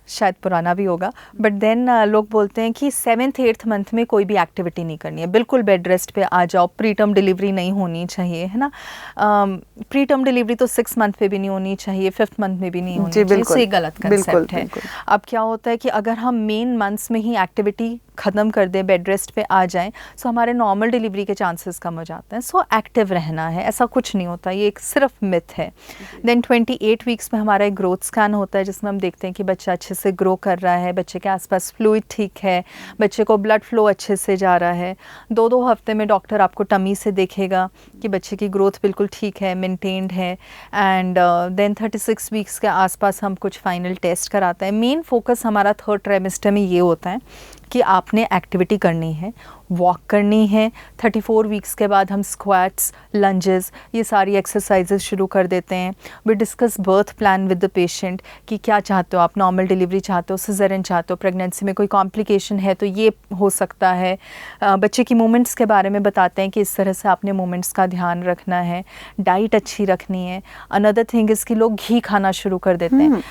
शायद पुराना भी होगा, बट देन लोग बोलते हैं कि 7th-8th मंथ में कोई भी एक्टिविटी नहीं करनी है, बिल्कुल बेड रेस्ट पे आ जाओ, प्री टर्म डिलीवरी नहीं होनी चाहिए, है ना। प्री टर्म डिलीवरी तो 6 मंथ पे भी नहीं होनी चाहिए, 5th मंथ में भी नहीं होनी चाहिए, सो ये गलत कंसेप्ट है। अब क्या होता है कि अगर हम मेन मंथ्स में ही एक्टिविटी ख़त्म कर दें, बेड रेस्ट पे आ जाएं, सो हमारे नॉर्मल डिलीवरी के चांसेस कम हो जाते हैं। सो एक्टिव रहना है, ऐसा कुछ नहीं होता, ये एक सिर्फ मिथ है। देन 28 वीक्स में हमारा एक ग्रोथ स्कैन होता है, जिसमें हम देखते हैं कि बच्चा अच्छे से ग्रो कर रहा है, बच्चे के आसपास फ्लूइड ठीक है, बच्चे को ब्लड फ्लो अच्छे से जा रहा है। 2-2 हफ्ते में डॉक्टर आपको टमी से देखेगा कि बच्चे की ग्रोथ बिल्कुल ठीक है, मेंटेन्ड है। एंड देन 36 वीक्स के आसपास हम कुछ फाइनल टेस्ट कराते हैं। मेन फोकस हमारा 3rd ट्राइमेस्टर में ये होता है कि आपने एक्टिविटी करनी है, वॉक करनी है। 34 वीक्स के बाद हम स्क्वाट्स, लंजेस, ये सारी एक्सरसाइजेज शुरू कर देते हैं। We discuss birth plan with the patient कि क्या चाहते हो आप, नॉर्मल डिलीवरी चाहते हो, सिज़ेरियन चाहते हो, प्रेगनेंसी में कोई कॉम्प्लिकेशन है तो ये हो सकता है। बच्चे की मूवमेंट्स के बारे में बताते हैं कि इस तरह से आपने मूवमेंट्स का ध्यान रखना है, डाइट अच्छी रखनी है। अनदर थिंग इज़ कि लोग घी खाना शुरू कर देते हैं,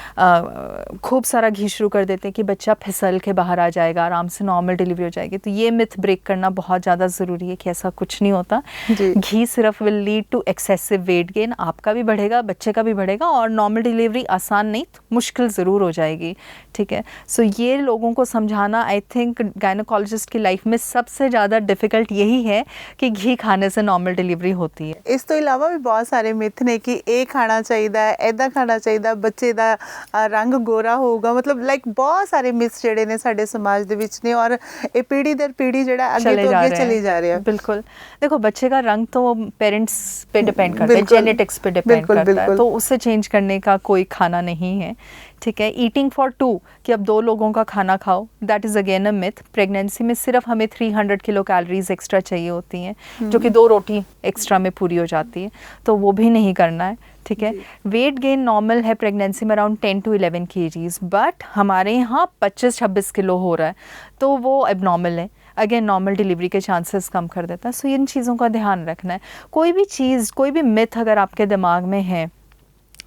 खूब सारा घी शुरू कर देते हैं कि बच्चा फिसल के बाहर आ जाएगा, आराम से नॉर्मल डिलीवरी हो जाएगी। तो ये मिथ ब्रेक करना बहुत ज़्यादा ज़रूरी है कि ऐसा कुछ नहीं होता। घी सिर्फ will lead to excessive weight gain, आपका भी बढ़ेगा, बच्चे का भी बढ़ेगा, और नॉर्मल डिलीवरी आसान नहीं, मुश्किल ज़रूर हो जाएगी, ठीक है। सो ये लोगों को समझाना, आई थिंक गायनोकोलॉजिस्ट की लाइफ में सबसे ज़्यादा डिफ़िकल्ट यही है कि घी खाने से नॉर्मल डिलीवरी होती है। इस तो इलावा भी बहुत सारे मिथ ने कि ये खाना चाहिए, ऐदा खाना चाहिए, बच्चे का रंग गोरा होगा, मतलब लाइक बहुत सारे मिथ्स ਜਿਹੜੇ ਨੇ ਸਾਡੇ समाज ਦੇ ਵਿੱਚ ने, और ये पीढ़ी दर पीढ़ी ਜਿਹੜਾ ਅੱਗੇ ਤੋਂ ਅੱਗੇ चली जा रही है। बिल्कुल, देखो बच्चे का रंग तो पेरेंट्स पे डिपेंड करता है, जेनेटिक्स पे डिपेंड करता है, तो उससे चेंज करने का कोई खाना नहीं है, ठीक है। ईटिंग फॉर 2 कि अब 2 लोगों का खाना खाओ, that is again a myth. Pregnancy में सिर्फ हमें 300 किलो कैलोरीज एक्स्ट्रा चाहिए होती हैं, जो कि 2 रोटी एक्स्ट्रा में पूरी हो जाती है, तो वो भी नहीं करना है, ठीक है। वेट गेन नॉर्मल है प्रेगनेंसी में अराउंड 10 to 11 kgs, बट हमारे यहाँ 25-26 किलो हो रहा है, तो वो एबनॉर्मल है। अगेन नॉर्मल डिलीवरी के चांसेस कम कर देता है। सो इन चीज़ों का ध्यान रखना है। कोई भी चीज़, कोई भी मिथ अगर आपके दिमाग में है,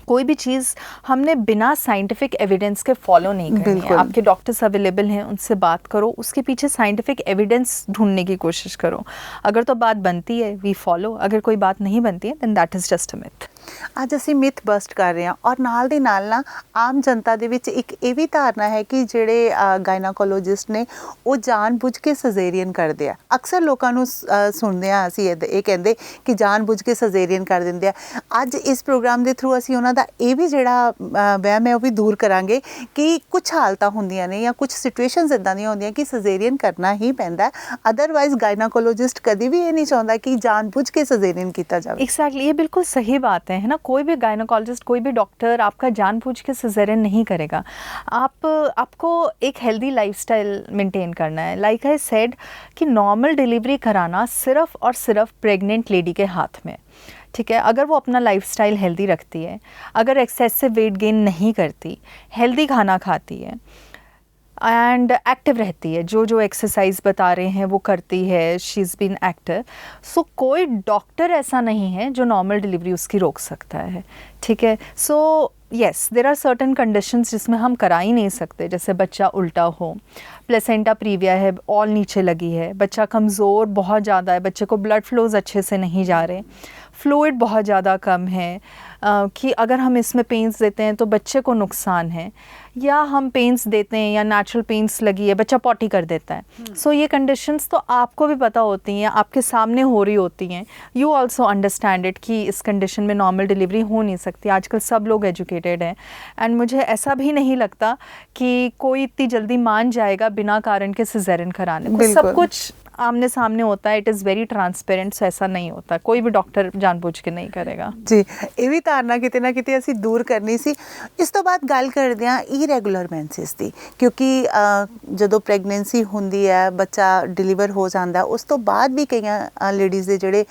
कोई भी चीज़ हमने बिना साइंटिफिक एविडेंस के फॉलो नहीं करनी है। आपके डॉक्टर्स अवेलेबल हैं, उनसे बात करो, उसके पीछे साइंटिफिक एविडेंस ढूंढने की कोशिश करो। अगर तो बात बनती है वी फॉलो, अगर कोई बात नहीं बनती है then that is just a myth. ਅੱਜ ਅਸੀਂ ਮਿਥ ਬਸਟ ਕਰ ਰਹੇ ਹਾਂ, ਔਰ ਨਾਲ ਦੀ ਨਾਲ ਨਾ ਆਮ ਜਨਤਾ ਦੇ ਵਿੱਚ ਇੱਕ ਇਹ ਵੀ ਧਾਰਨਾ ਹੈ ਕਿ ਜਿਹੜੇ ਗਾਇਨਾਕੋਲੋਜਿਸਟ ਨੇ ਉਹ ਜਾਣ-ਬੁੱਝ ਕੇ ਸਜ਼ੇਰੀਅਨ ਕਰਦੇ ਆ। ਅਕਸਰ ਲੋਕਾਂ ਨੂੰ ਸੁਣਦੇ ਆ ਅਸੀਂ ਇਹ ਕਹਿੰਦੇ ਕਿ ਜਾਣ-ਬੁੱਝ ਕੇ ਸਜ਼ੇਰੀਅਨ ਕਰ ਦਿੰਦੇ ਆ। ਅੱਜ ਇਸ ਪ੍ਰੋਗਰਾਮ ਦੇ ਥਰੂ ਅਸੀਂ ਉਹਨਾਂ ਦਾ ਇਹ ਵੀ ਜਿਹੜਾ ਵਹਿਮ ਹੈ ਉਹ ਵੀ ਦੂਰ ਕਰਾਂਗੇ ਕਿ ਕੁਝ ਹਾਲਤਾਂ ਹੁੰਦੀਆਂ ਨੇ ਜਾਂ ਕੁਝ ਸਿਚੁਏਸ਼ਨਸ ਇੱਦਾਂ ਦੀਆਂ ਹੁੰਦੀਆਂ ਕਿ ਸਜ਼ੇਰੀਅਨ ਕਰਨਾ ਹੀ ਪੈਂਦਾ, ਅਦਰਵਾਈਜ਼ ਗਾਇਨਾਕੋਲੋਜਿਸਟ ਕਦੀ ਵੀ ਇਹ ਨਹੀਂ ਚਾਹੁੰਦਾ ਕਿ ਜਾਣ-ਬੁੱਝ ਕੇ सजेरियन किया जाए। एग्जैक्टली, ये बिल्कुल सही बात है ना। कोई भी गायनोकोलॉजिस्ट, कोई भी डॉक्टर आपका जानबूझ के सिजेरियन नहीं करेगा। आपको एक हेल्दी लाइफस्टाइल मेंटेन करना है। लाइक आई सेड कि नॉर्मल डिलीवरी कराना सिर्फ और सिर्फ प्रेग्नेंट लेडी के हाथ में, ठीक है। अगर वो अपना लाइफस्टाइल हेल्दी रखती है, अगर एक्सेसिव वेट गेन नहीं करती, हेल्दी खाना खाती है एंड एक्टिव रहती है, जो जो एक्सरसाइज बता रहे हैं वो करती है, शी इज़ बीन एक्टिव, सो कोई डॉक्टर ऐसा नहीं है जो नॉर्मल डिलीवरी उसकी रोक सकता है, ठीक है। So yes, there are certain conditions जिसमें हम करा ही नहीं सकते, जैसे बच्चा उल्टा हो, प्लेसेंटा प्रीविया है, ऑल नीचे लगी है, बच्चा कमज़ोर बहुत ज़्यादा है, बच्चे को ब्लड फ्लोज अच्छे से नहीं जा रहे, फ्लूइड बहुत ज़्यादा कम है, कि अगर हम इसमें पेंस देते हैं तो बच्चे को नुकसान है, या हम पेंस देते हैं या नेचुरल पेंस लगी है, बच्चा पॉटी कर देता है। सो ये कंडीशंस तो आपको भी पता होती हैं, आपके सामने हो रही होती हैं, यू ऑल्सो अंडरस्टैंड इट कि इस कंडीशन में नॉर्मल डिलीवरी हो नहीं सकती। आजकल सब लोग एजुकेटेड हैं, एंड मुझे ऐसा भी नहीं लगता कि कोई इतनी जल्दी मान जाएगा बिना कारण के सिजेरियन कराने को। सब कुछ आमने सामने होता है, इट इज़ वेरी ट्रांसपेरेंट, सो ऐसा नहीं होता, कोई भी डॉक्टर जानबूझ के नहीं करेगा जी। ये भी धारणा किते ना किते ਅਸੀਂ दूर करनी सी। इस तो बाद गल करते हैं इरेगुलर मैंसिस की, क्योंकि ਜਦੋਂ ਪ੍ਰੈਗਨੈਂਸੀ ਹੁੰਦੀ ਹੈ, ਬੱਚਾ ਡਿਲੀਵਰ ਹੋ ਜਾਂਦਾ, ਉਸ ਤੋਂ ਬਾਅਦ भी ਕਈਆਂ ਲੇਡੀਜ਼ ਦੇ ਜਿਹੜੇ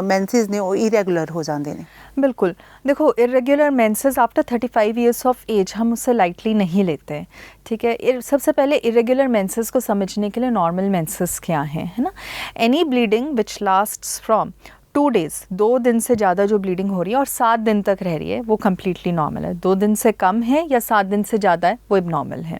ਮੈਂਸਿਸ ਨੇ ਉਹ ਇਰੈਗੂਲਰ हो जाते हैं। बिल्कुल, देखो irregular menses after 35 years of age हम उसे लाइटली नहीं लेते हैं, ठीक है। सबसे पहले इरेगुलर मेंसेस को समझने के लिए नॉर्मल मेंसेस क्या हैं, है ना। Any bleeding which lasts from 2 days 2 दिन से ज़्यादा जो ब्लीडिंग हो रही है और 7 दिन तक रह रही है वो कम्प्लीटली नॉर्मल है। 2 दिन से कम है या 7 दिन से ज़्यादा है वो एबनॉर्मल है।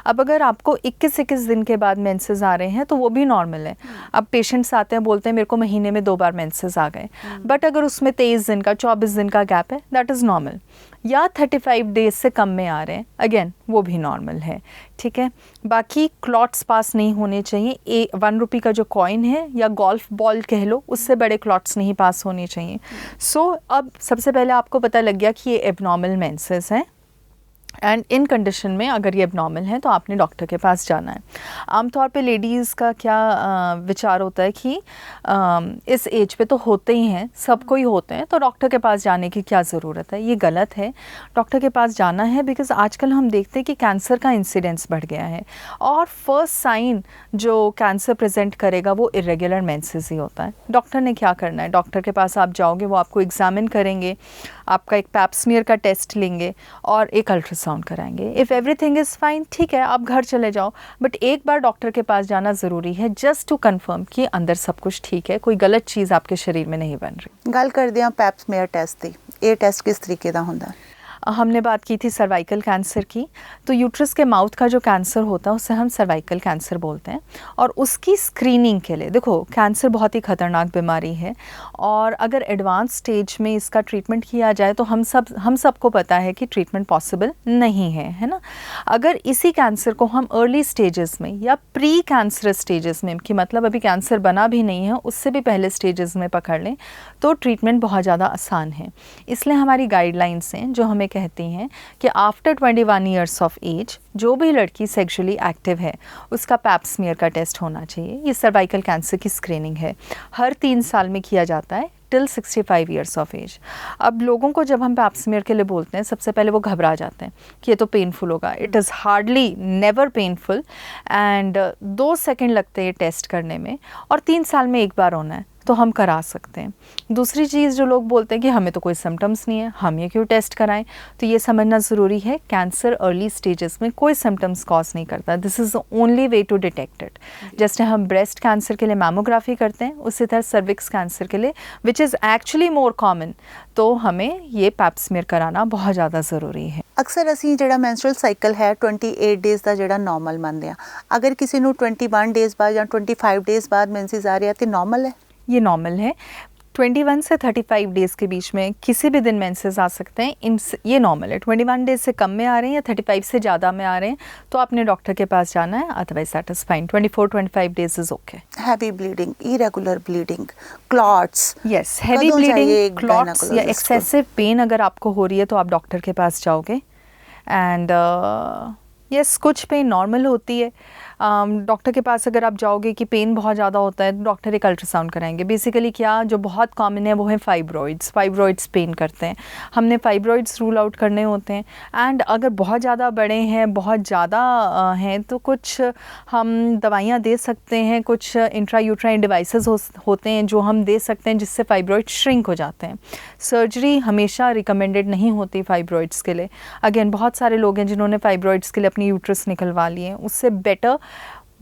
अब अगर आपको 21 दिन के बाद मेंसेस आ रहे हैं तो वो भी नॉर्मल है। अब पेशेंट्स आते हैं बोलते हैं मेरे को महीने में 2 बार मेंसेस आ गए, बट अगर उसमें 23 दिन का 24 दिन का गैप है दैट इज़ नॉर्मल। या 35 डेज से कम में आ रहे हैं अगेन वो भी नॉर्मल है। ठीक है, बाकी क्लॉट्स पास नहीं होने चाहिए। 1 रुपये का जो कॉइन है या गोल्फ बॉल कह लो उससे बड़े क्लॉट्स नहीं पास होने चाहिए। सो अब सबसे पहले आपको पता लग गया कि ये एबनॉर्मल मेंसेस हैं एंड इन कंडीशन में अगर ये एबनॉर्मल है तो आपने डॉक्टर के पास जाना है। आमतौर पे लेडीज़ का क्या विचार होता है कि इस एज पे तो होते ही हैं, सबको ही होते हैं, तो डॉक्टर के पास जाने की क्या ज़रूरत है। ये गलत है, डॉक्टर के पास जाना है बिकॉज़ आजकल हम देखते हैं कि कैंसर का इंसिडेंस बढ़ गया है और फर्स्ट साइन जो कैंसर प्रेजेंट करेगा वो इरेगुलर मेंसेस ही होता है। डॉक्टर ने क्या करना है, डॉक्टर के पास आप जाओगे वो आपको एग्जामिन करेंगे, आपका एक पैप स्मीयर का टेस्ट लेंगे और एक अल्ट्रासाउंड कराएंगे। इफ़ एवरीथिंग इज़ फाइन ठीक है आप घर चले जाओ, बट एक बार डॉक्टर के पास जाना ज़रूरी है जस्ट टू कन्फर्म कि अंदर सब कुछ ठीक है, कोई गलत चीज़ आपके शरीर में नहीं बन रही। ਗੱਲ ਕਰਦੇ ਹਾਂ ਪੈਪ ਸਮੀਅਰ ਟੈਸਟ ਦੀ। ਇਹ ਟੈਸਟ ਕਿਸ ਤਰੀਕੇ ਦਾ ਹੁੰਦਾ ਹੈ? हमने बात की थी सर्वाइकल कैंसर की, तो यूट्रस के माउथ का जो कैंसर होता है उसे हम सर्वाइकल कैंसर बोलते हैं। और उसकी स्क्रीनिंग के लिए देखो कैंसर बहुत ही ख़तरनाक बीमारी है और अगर एडवांस स्टेज में इसका ट्रीटमेंट किया जाए तो हम सबको पता है कि ट्रीटमेंट पॉसिबल नहीं है ना। अगर इसी कैंसर को हम अर्ली स्टेजेस में या प्री कैंसर स्टेजेस में, कि मतलब अभी कैंसर बना भी नहीं है उससे भी पहले स्टेजेस में पकड़ लें तो ट्रीटमेंट बहुत ज़्यादा आसान है। इसलिए हमारी गाइडलाइंस हैं जो हमें कहती हैं कि आफ्टर 21 ईयर्स ऑफ एज जो भी लड़की सेक्सुअली एक्टिव है उसका पैप स्मीयर का टेस्ट होना चाहिए। ये सर्वाइकल कैंसर की स्क्रीनिंग है, हर 3 साल में किया जाता है टिल 65 ईयर्स ऑफ एज। अब लोगों को जब हम पैप स्मीयर के लिए बोलते हैं सबसे पहले वो घबरा जाते हैं कि ये तो पेनफुल होगा। It is hardly never painful and 2 second लगते हैं ये टेस्ट करने में और 3 साल में एक बार होना है तो हम करा सकते हैं। दूसरी चीज़ जो लोग बोलते हैं कि हमें तो कोई सिम्टम्स नहीं है, हम ये क्यों टेस्ट कराएं, तो ये समझना ज़रूरी है कैंसर अर्ली स्टेजेस में कोई सिम्टम्स कॉज नहीं करता। This is the only way to detect it. जैसे हम ब्रेस्ट कैंसर के लिए मैमोग्राफी करते हैं उसी तरह सर्विक्स कैंसर के लिए which is actually more common, तो हमें ये पैप स्मीयर कराना बहुत ज़्यादा ज़रूरी है। ਅਕਸਰ ਅਸੀਂ ਜਿਹੜਾ ਮੈਂਸਟਰਲ ਸਾਈਕਲ ਹੈ 28 ਡੇਜ਼ ਦਾ ਜਿਹੜਾ ਨਾਰਮਲ ਮੰਨਦੇ ਆ, ਅਗਰ ਕਿਸੇ ਨੂੰ 21 ਡੇਜ਼ ਬਾਅਦ ਜਾਂ 25 ਡੇਜ਼ ਬਾਅਦ ਮੈਂਸਿਸ ਆ ਰਿਹਾ ਤੇ ਨਾਰਮਲ ਹੈ? ये नॉर्मल है। 21 से 35 डेज़ के बीच में किसी भी दिन मेंसेस आ सकते हैं, ये नॉर्मल है। 21 डेज से कम में आ रहे हैं या 35 से ज़्यादा में आ रहे हैं तो आपने डॉक्टर के पास जाना है, otherwise that is fine. 24-25 days is okay. Heavy bleeding, irregular bleeding, clots, yes heavy bleeding, clots या एक्सेसिव पेन अगर आपको हो रही है तो आप डॉक्टर के पास जाओगे। एंड यस कुछ पेन नॉर्मल होती है। डॉक्टर के पास अगर आप जाओगे कि पेन बहुत ज़्यादा होता है तो डॉक्टर एक अल्ट्रासाउंड कराएंगे। बेसिकली क्या जो बहुत कॉमन है वो है फाइब्रॉइड्स पेन करते हैं, हमने फाइब्रॉइड्स रूल आउट करने होते हैं। एंड अगर बहुत ज़्यादा बड़े हैं, बहुत ज़्यादा हैं तो कुछ हम दवाइयाँ दे सकते हैं, कुछ इंट्रायूट्राइन डिवाइसेस होते हैं जो हम दे सकते हैं जिससे फाइब्रॉइड श्रिंक हो जाते हैं। सर्जरी हमेशा रिकमेंडेड नहीं होती फाइब्रॉइड्स के लिए। अगेन बहुत सारे लोग हैं जिन्होंने फाइब्रॉइड्स के लिए अपनी यूट्रस निकलवा लिए हैं, उससे बेटर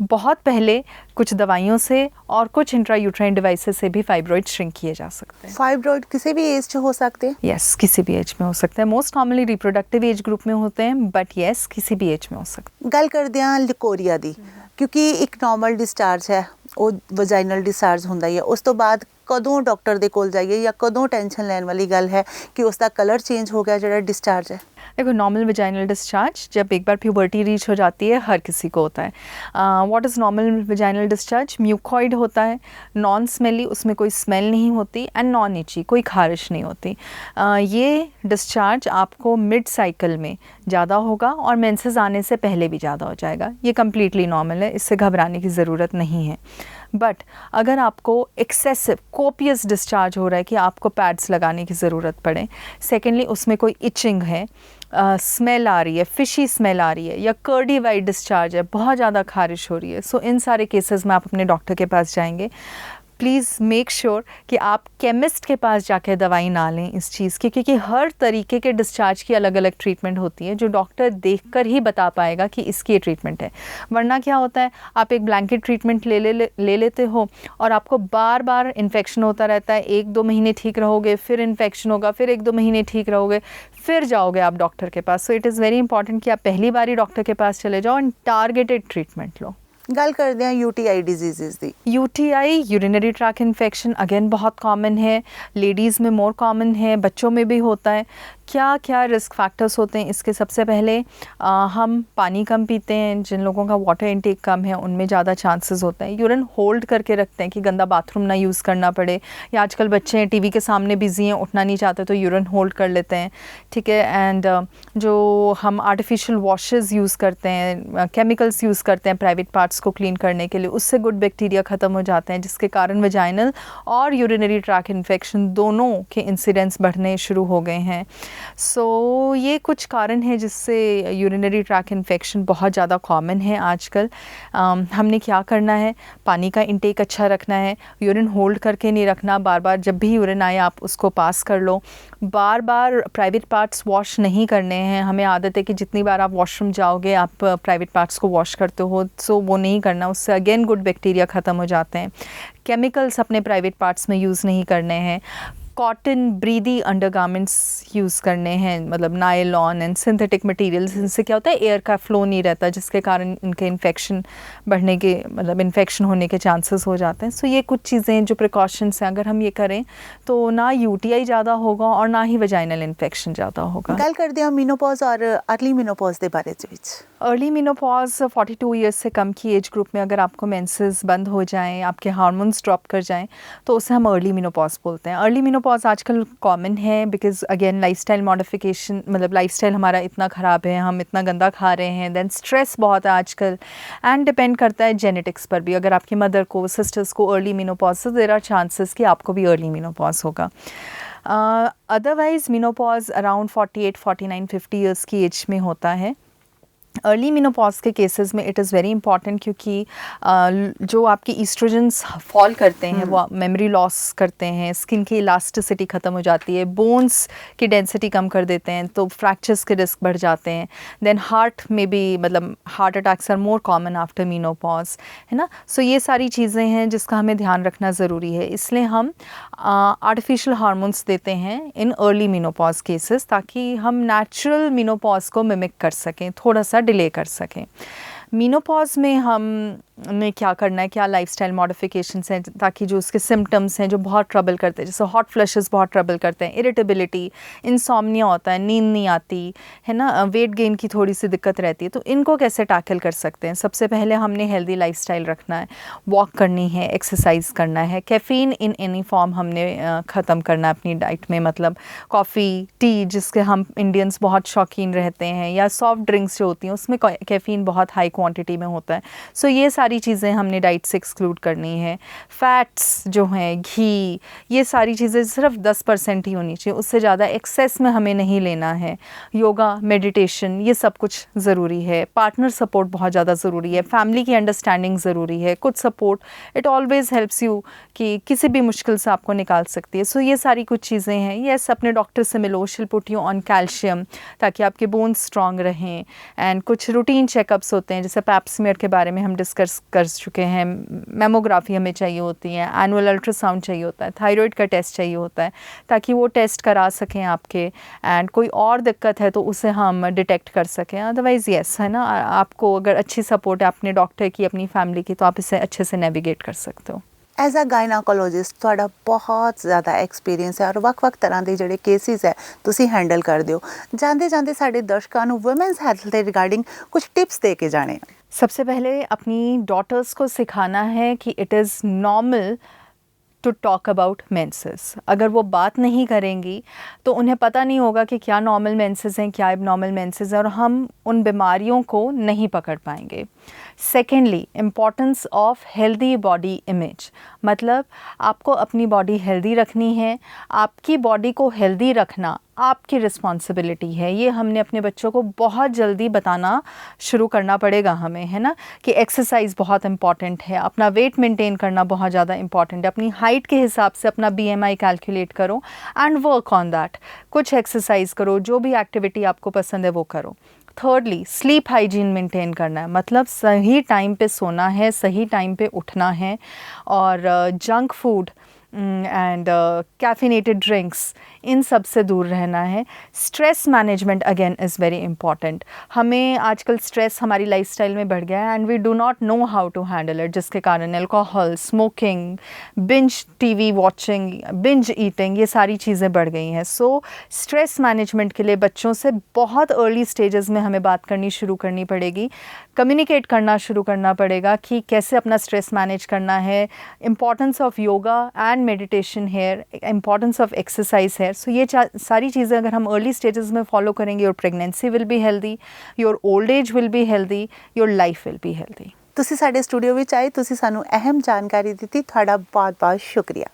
बहुत पहले कुछ दवाइयों से और कुछ इंट्रायूट्राइन डिवाइसेस से भी फाइब्रॉइड श्रिंक किए जा सकते हैं। फाइब्रॉइड किसी भी एज में हो सकते हैं? यस किसी भी एज में हो सकते हैं। Most commonly reproductive age group में होते हैं, बट यस किसी भी एज में हो सकते हैं। ਗੱਲ ਕਰਦੇ ਹਾਂ ਲਿਕੋਰੀਆ ਦੀ, ਕਿਉਂਕਿ ਇੱਕ ਨਾਰਮਲ ਡਿਸਚਾਰਜ ਹੈ ਉਹ ਵਜਾਈਨਲ ਡਿਸਚਾਰਜ ਹੁੰਦਾ ਹੀ ਹੈ। ਉਸ ਤੋਂ ਬਾਅਦ ਕਦੋਂ ਡਾਕਟਰ ਦੇ ਕੋਲ ਜਾਈਏ ਜਾਂ ਕਦੋਂ ਟੈਨਸ਼ਨ ਲੈਣ ਵਾਲੀ ਗੱਲ ਹੈ ਕਿ ਉਸ ਦਾ ਕਲਰ ਚੇਂਜ ਹੋ ਗਿਆ ਜਿਹੜਾ ਡਿਸਚਾਰਜ ਹੈ? देखो नॉर्मल विजाइनल डिस्चार्ज जब एक बार प्यूबर्टी रीच हो जाती है हर किसी को होता है। What is normal vaginal discharge? Mucoid होता है, नॉन स्मेली, उसमें कोई स्मेल नहीं होती, एंड नॉन इची, कोई खारिश नहीं होती। ये डिस्चार्ज आपको मिड साइकिल में ज़्यादा होगा और मेंसेस आने से पहले भी ज़्यादा हो जाएगा। ये कम्प्लीटली नॉर्मल है, इससे घबराने की ज़रूरत नहीं है। बट अगर आपको एक्सेसिव कोपियस डिस्चार्ज हो रहा है कि आपको पैड्स लगाने की ज़रूरत पड़े, सेकेंडली उसमें कोई इचिंग है, स्मेल आ रही है, फिशी स्मेल आ रही है, या कर्डी वाइट डिस्चार्ज है, बहुत ज़्यादा खारिश हो रही है, सो इन सारे केसेस में आप अपने डॉक्टर के पास जाएंगे। प्लीज़ मेक श्योर कि आप केमिस्ट के पास जाके दवाई ना लें इस चीज़ की, क्योंकि हर तरीके के डिस्चार्ज की अलग अलग ट्रीटमेंट होती है जो डॉक्टर देखकर ही बता पाएगा कि इसकी ये ट्रीटमेंट है। वरना क्या होता है, आप एक ब्लैंकेट ट्रीटमेंट ले लेते हो और आपको बार बार इन्फेक्शन होता रहता है। 1-2 महीने ठीक रहोगे, फिर इन्फेक्शन होगा, फिर 1-2 महीने ठीक रहोगे, फिर जाओगे आप डॉक्टर के पास। So it is very important कि आप पहली बार ही डॉक्टर के पास चले जाओ एंड टारगेटेड ट्रीटमेंट लो। गल करते हैं UTI डिजीज़ दी। UTI urinary track infection again बहुत कॉमन है, लेडीज़ में मोर कॉमन है, बच्चों में भी होता है। क्या क्या रिस्क फैक्टर्स होते हैं इसके? सबसे पहले हम पानी कम पीते हैं, जिन लोगों का वाटर इनटेक कम है उनमें ज़्यादा चांसेस होते हैं। यूरिन होल्ड करके रखते हैं कि गंदा बाथरूम ना यूज़ करना पड़े, या आजकल बच्चे हैं टीवी के सामने बिजी हैं, उठना नहीं चाहते तो यूरिन होल्ड कर लेते हैं, ठीक है। एंड जो हम आर्टिफिशियल वॉशेस यूज़ करते हैं, केमिकल्स यूज़ करते हैं प्राइवेट पार्ट्स को क्लीन करने के लिए, उससे गुड बैक्टीरिया ख़त्म हो जाते हैं, जिसके कारण वजाइनल और यूरिनरी ट्रैक इन्फेक्शन दोनों के इंसिडेंट्स बढ़ने शुरू हो गए हैं। सो ये कुछ कारण हैं जिससे यूरिनरी ट्रैक इन्फेक्शन बहुत ज़्यादा कॉमन है आजकल। हमने क्या करना है, पानी का इंटेक अच्छा रखना है, यूरिन होल्ड करके नहीं रखना, बार बार जब भी यूरिन आए आप उसको पास कर लो। बार बार प्राइवेट पार्ट्स वॉश नहीं करने हैं। हमें आदत है कि जितनी बार आप वॉशरूम जाओगे आप प्राइवेट पार्ट्स को वॉश करते हो, सो वो नहीं करना, उससे अगेन गुड बैक्टीरिया ख़त्म हो जाते हैं। केमिकल्स अपने प्राइवेट पार्ट्स में यूज़ नहीं करने हैं। कॉटन ब्रीदी अंडरगारमेंट्स यूज़ करने हैं, मतलब नायलॉन एंड सिंथेटिक मटेरियल्स। इनसे क्या होता है, एयर का फ्लो नहीं रहता, जिसके कारण इनके इन्फेक्शन बढ़ने के, मतलब इन्फेक्शन होने के चांसेस हो जाते हैं। सो ये कुछ चीज़ें जो प्रिकॉशंस हैं, अगर हम ये करें तो ना UTI ज़्यादा होगा और ना ही वजाइनल इन्फेक्शन ज़्यादा होगा। गल करते हैं मीनोपॉज और अर्ली मीनोपॉज के बारे में। अर्ली मीनोपॉज 42 ईयर्स से कम की एज ग्रुप में अगर आपको मेंसेस बंद हो जाएं, आपके हार्मोन्स ड्रॉप कर जाएं, तो उसे हम अर्ली मीनोपॉज बोलते हैं। अर्ली मीनोपॉज आजकल कॉमन है बिकॉज अगेन लाइफस्टाइल मॉडिफिकेशन, मतलब लाइफस्टाइल हमारा इतना ख़राब है, हम इतना गंदा खा रहे हैं, देन स्ट्रेस बहुत है आजकल, एंड डिपेंड करता है जेनेटिक्स पर भी। अगर आपकी मदर को, सिस्टर्स को early menopause, there are chances कि आपको भी अर्ली मीनोपॉज होगा। अदरवाइज़ मीनोपॉज अराउंड 48, 49, 50 ईयर्स की एज में होता है। अर्ली मीनोपॉज के केसेस में इट इज़ वेरी इंपॉर्टेंट, क्योंकि जो आपके ईस्ट्रोजन्स फॉल करते हैं वो मेमोरी लॉस करते हैं, स्किन की इलास्टिसिटी ख़त्म हो जाती है, बोन्स की डेंसिटी कम कर देते हैं, तो फ्रैक्चर्स के रिस्क बढ़ जाते हैं। देन हार्ट में भी, मतलब heart attacks are more common after menopause, है ना। सो ये सारी चीज़ें हैं जिसका हमें ध्यान रखना ज़रूरी है। इसलिए हम आर्टिफिशियल हार्मोन्स देते हैं इन अर्ली मीनोपॉज केसेस, ताकि हम नेचुरल मीनोपॉज को मिमिक कर सकें, थोड़ा सा डिले कर सकें। मीनोपॉज में हमने क्या करना है, क्या लाइफस्टाइल मॉडिफिकेशंस हैं, ताकि जो उसके सिम्टम्स हैं जो बहुत ट्रबल करते हैं, जैसे हॉट फ्लशेस बहुत ट्रबल करते हैं, इरिटेबिलिटी, इंसोम्निया होता है, नींद नहीं आती है ना, वेट गेन की थोड़ी सी दिक्कत रहती है, तो इनको कैसे टैकल कर सकते हैं? सबसे पहले हमने हेल्दी लाइफस्टाइल रखना है, वॉक करनी है, एक्सरसाइज करना है, कैफ़ीन इन एनी फॉर्म हमने ख़त्म करना है अपनी डाइट में, मतलब कॉफ़ी, टी, जिसके हम इंडियंस बहुत शौकीन रहते हैं, या सॉफ्ट ड्रिंक्स जो होती हैं उसमें कैफ़ीन बहुत हाई क्वांटिटी में होता है। सो ये सारी चीज़ें हमने डाइट से एक्सक्लूड करनी है। फैट्स जो हैं, घी, ये सारी चीज़ें सिर्फ 10% ही होनी चाहिए, उससे ज़्यादा एक्सेस में हमें नहीं लेना है। योगा, मेडिटेशन, ये सब कुछ ज़रूरी है। पार्टनर सपोर्ट बहुत ज़्यादा ज़रूरी है, फैमिली की अंडरस्टैंडिंग ज़रूरी है, कुछ support, it always helps you कि किसी भी मुश्किल से आपको निकाल सकती है। सो ये सारी कुछ चीज़ें हैं। येस, अपने डॉक्टर से मिलो, शील पुट यू ऑन कैल्शियम, ताकि आपके बोन्स स्ट्रॉन्ग रहें। एंड कुछ रूटीन चेकअप्स होते हैं, जैसे पैप्समियर के बारे में हम डिस्कस कर चुके हैं, मेमोग्राफी हमें चाहिए होती है, एनुअल अल्ट्रासाउंड चाहिए होता है, थायराइड का टेस्ट चाहिए होता है, ताकि वो टेस्ट करा सकें आपके, एंड कोई और दिक्कत है तो उसे हम डिटेक्ट कर सकें। अदरवाइज़ येस, है ना, आपको अगर अच्छी सपोर्ट है अपने डॉक्टर की, अपनी फैमिली की, तो आप इसे अच्छे से नेविगेट कर सकते हो। एज अ गायनाकोलॉजिस्ट ਤੁਹਾਡਾ ਬਹੁਤ ਜ਼ਿਆਦਾ ਐਕਸਪੀਰੀਅੰਸ ਹੈ ਔਰ ਵੱਖ-ਵੱਖ ਤਰ੍ਹਾਂ ਦੇ ਜਿਹੜੇ ਕੇਸਿਸ ਹੈ ਤੁਸੀਂ ਹੈਂਡਲ ਕਰਦੇ ਹੋ। ਜਾਂਦੇ ਜਾਂਦੇ ਸਾਡੇ ਦਰਸ਼ਕਾਂ ਨੂੰ ਵੂਮਨਸ ਹੈਲਥ ਦੇ ਰਿਗਾਰਡਿੰਗ ਕੁਝ टिप्स दे के जाने। सबसे पहले अपनी डॉटर्स को सिखाना है कि it is normal to talk about menses. अगर वो बात नहीं करेंगी तो उन्हें पता नहीं होगा कि क्या नॉर्मल मेंसेस हैं, क्या एबनॉर्मल मेंसेस हैं, और हम उन बीमारियों को नहीं पकड़ पाएंगे। Secondly, importance of healthy body image, मतलब आपको अपनी बॉडी हेल्दी रखनी है। आपकी बॉडी को हेल्दी रखना आपकी रिस्पॉन्सिबिलिटी है। ये हमने अपने बच्चों को बहुत जल्दी बताना शुरू करना पड़ेगा हमें, है ना, कि एक्सरसाइज बहुत इंपॉर्टेंट है, अपना वेट मेंटेन करना बहुत ज़्यादा इंपॉर्टेंट है, अपनी हाइट के हिसाब से अपना BMI कैलकुलेट करो एंड वर्क ऑन दैट। कुछ एक्सरसाइज करो, जो भी एक्टिविटी आपको पसंद है वो करो। थर्डली, स्लीप हाइजीन मेंटेन करना है, मतलब सही टाइम पे सोना है, सही टाइम पे उठना है, और junk food and caffeinated drinks, इन सब से दूर रहना है। Stress management again is very important. हमें आजकल स्ट्रेस हमारी लाइफस्टाइल में बढ़ गया है and we do not know how to handle it, जिसके कारण alcohol, smoking, binge TV watching, binge eating, ये सारी चीज़ें बढ़ गई हैं। सो स्ट्रेस मैनेजमेंट के लिए बच्चों से बहुत अर्ली स्टेजेस में हमें बात करनी शुरू करनी पड़ेगी, कम्युनिकेट करना शुरू करना पड़ेगा कि कैसे अपना स्ट्रेस मैनेज करना है, importance of yoga and meditation है, इम्पॉर्टेंस ऑफ एक्सरसाइज है। सो ये सारी चीज़ें अगर हम अर्ली स्टेजेस में फॉलो करेंगे, your pregnancy will be healthy, your old age will be healthy, your life will be healthy. ਤੁਸੀਂ ਸਾਡੇ ਸਟੂਡੀਓ ਵਿੱਚ ਆਏ, ਤੁਸੀਂ ਸਾਨੂੰ ਅਹਿਮ ਜਾਣਕਾਰੀ ਦਿੱਤੀ, ਤੁਹਾਡਾ ਬਹੁਤ ਬਹੁਤ ਸ਼ੁਕਰੀਆ।